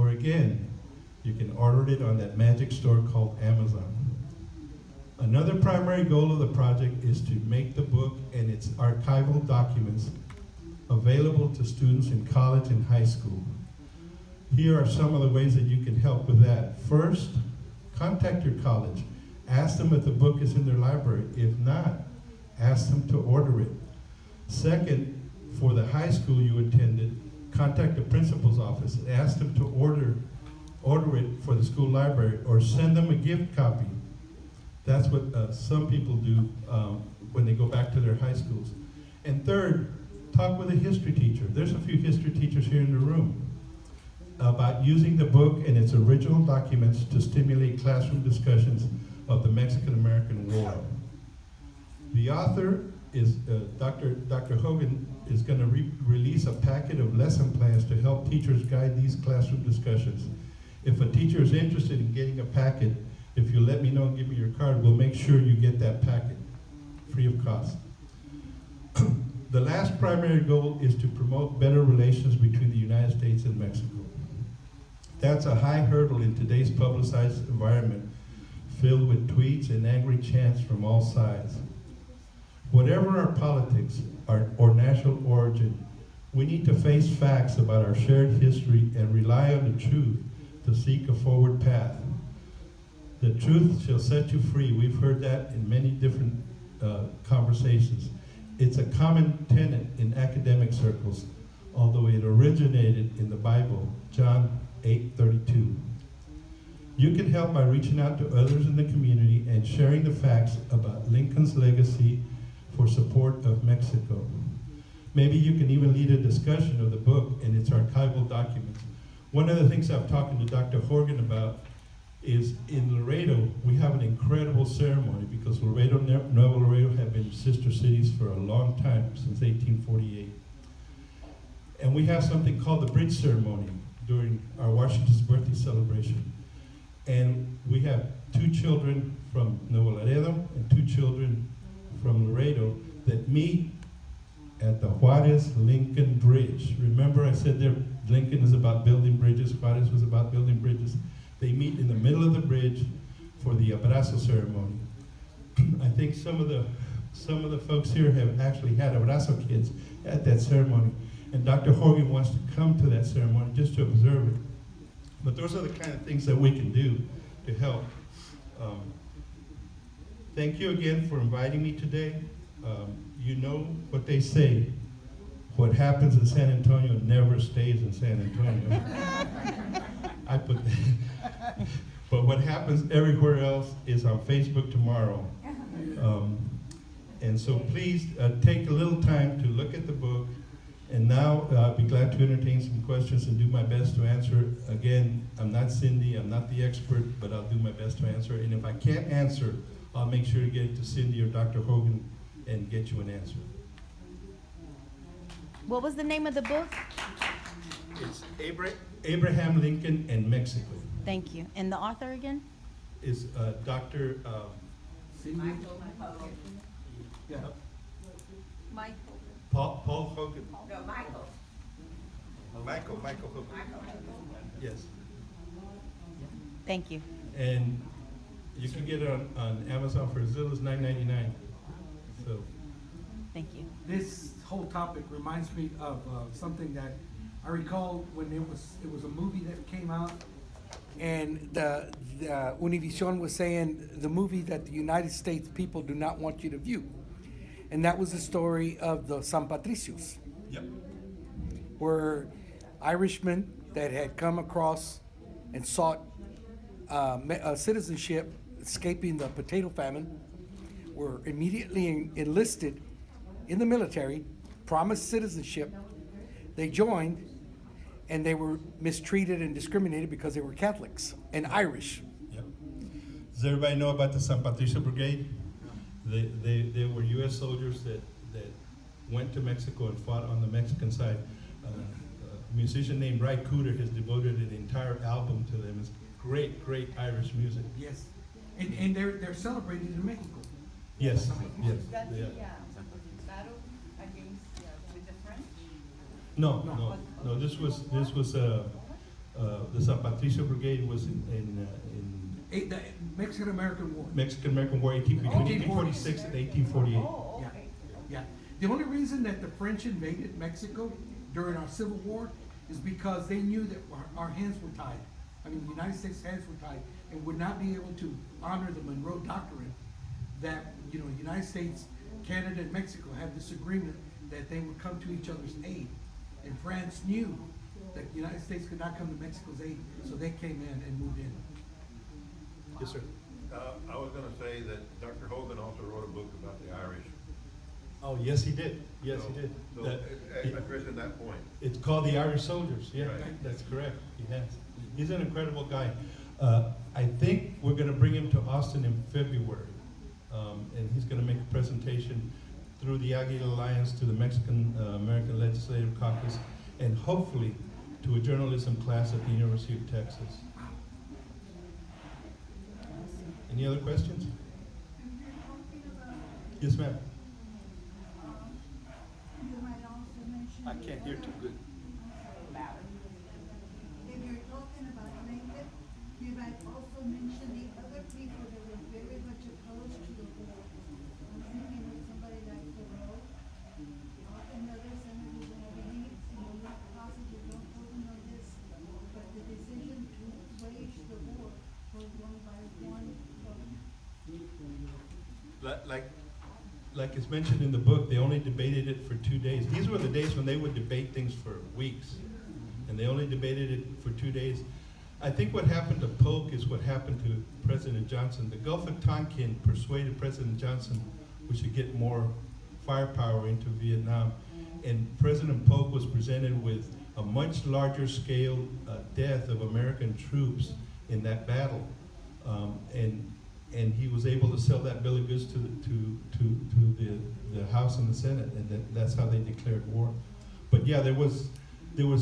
or again, you can order it on that magic store called Amazon. Another primary goal of the project is to make the book and its archival documents available to students in college and high school. Here are some of the ways that you can help with that. First, contact your college. Ask them if the book is in their library. If not, ask them to order it. Second, for the high school you attended, contact the principal's office. Ask them to order it for the school library or send them a gift copy. That's what some people do when they go back to their high schools. And third, talk with a history teacher. There's a few history teachers here in the room about using the book and its original documents to stimulate classroom discussions of the Mexican-American War. The author is Dr. Hogan is going to release a packet of lesson plans to help teachers guide these classroom discussions. If a teacher is interested in getting a packet, if you let me know and give me your card, we'll make sure you get that packet free of cost. The last primary goal is to promote better relations between the United States and Mexico. That's a high hurdle in today's publicized environment filled with tweets and angry chants from all sides. Whatever our politics or national origin, we need to face facts about our shared history and rely on the truth to seek a forward path. The truth shall set you free. We've heard that in many different conversations. It's a common tenet in academic circles, although it originated in the Bible, John 8:32. You can help by reaching out to others in the community and sharing the facts about Lincoln's legacy for support of Mexico. Maybe you can even lead a discussion of the book and its archival documents. One of the things I'm talking to Dr. Hogan about is in Laredo, we have an incredible ceremony because Laredo, Nuevo Laredo have been sister cities for a long time, since 1848. And we have something called the bridge ceremony during our Washington's birthday celebration. And we have 2 children from Nuevo Laredo and 2 children from Laredo that meet at the Juarez-Lincoln Bridge. Remember I said there, Lincoln is about building bridges, Juarez was about building bridges. They meet in the middle of the bridge for the abrazo ceremony. I think some of the folks here have actually had abrazo kids at that ceremony. And Dr. Jorge wants to come to that ceremony just to observe it. But those are the kind of things that we can do to help. Thank you again for inviting me today. You know what they say, what happens in San Antonio never stays in San Antonio. I put that. But what happens everywhere else is on Facebook tomorrow. And so please take a little time to look at the book. And now I'll be glad to entertain some questions and do my best to answer. Again, I'm not Cindy, I'm not the expert, but I'll do my best to answer. And if I can't answer, I'll make sure to get it to Cindy or Dr. Hogan and get you an answer. What was the name of the book? It's Abraham Lincoln and Mexico. Thank you. And the author again? Is Dr. Michael. Yeah. Michael. Paul Hogan. No, Michael. Michael Hogan. Yes. Thank you. And you can get it on Amazon for as little as $9.99. So. Thank you. This whole topic reminds me of something that I recall when it was a movie that came out, and the Univision was saying the movie that the United States people do not want you to view, and that was the story of the San Patricios. Yep. Where Irishmen that had come across and sought citizenship, escaping the potato famine, were immediately enlisted in the military, promised citizenship. They joined, and they were mistreated and discriminated because they were Catholics and Irish. Yep. Does everybody know about the San Patricio Brigade? They were U.S. soldiers that went to Mexico and fought on the Mexican side. A musician named Ry Cooder has devoted an entire album to them. It's great Irish music. Yes, and they're celebrated in Mexico. Yes, yes. That's They the are. battle against with the French? No. This was the San Patricio Brigade was in The Mexican-American War. Mexican-American War, between 1846 and 1848. Oh, Yeah, okay. yeah. The only reason that the French invaded Mexico during our Civil War is because they knew that our hands were tied. I mean, the United States' hands were tied and would not be able to honor the Monroe Doctrine that, United States, Canada, and Mexico had this agreement that they would come to each other's aid. And France knew that the United States could not come to Mexico's aid, so they came in and moved in. Yes, sir. I was gonna say that Dr. Hogan also wrote a book about the Irish. Oh, yes, he did. Yes, he So- did. So, That- addressing that point. It's called The Irish Soldiers, yeah, Right. that's correct, he has. He's an incredible guy. I think we're gonna bring him to Austin in February. And he's gonna make a presentation through the Aguila Alliance to the Mexican American Legislative Caucus, and hopefully to a journalism class at the University of Texas. Any other questions? Yes, ma'am. You might also mention. I can't hear too good. If you're talking about Lincoln, you might also mention the other people that were very much opposed to the war. I'm thinking of somebody like Thoreau, another senator that Haynes, not positive, don't quote me on this, but the decision to wage the war was won by one governor. Like it's mentioned in the book, they only debated it for 2 days. These were the days when they would debate things for weeks, and they only debated it for 2 days. I think what happened to Polk is what happened to President Johnson. The Gulf of Tonkin persuaded President Johnson we should get more firepower into Vietnam, and President Polk was presented with a much larger scale death of American troops in that battle, and he was able to sell that bill of goods to the House and the Senate, and that's how they declared war. But yeah, there was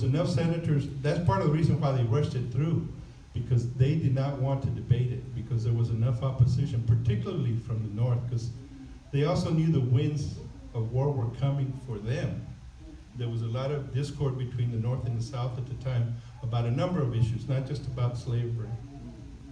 enough senators. That's part of the reason why they rushed it through, because they did not want to debate it, because there was enough opposition, particularly from the North, because they also knew the winds of war were coming for them. There was a lot of discord between the North and the South at the time about a number of issues, not just about slavery.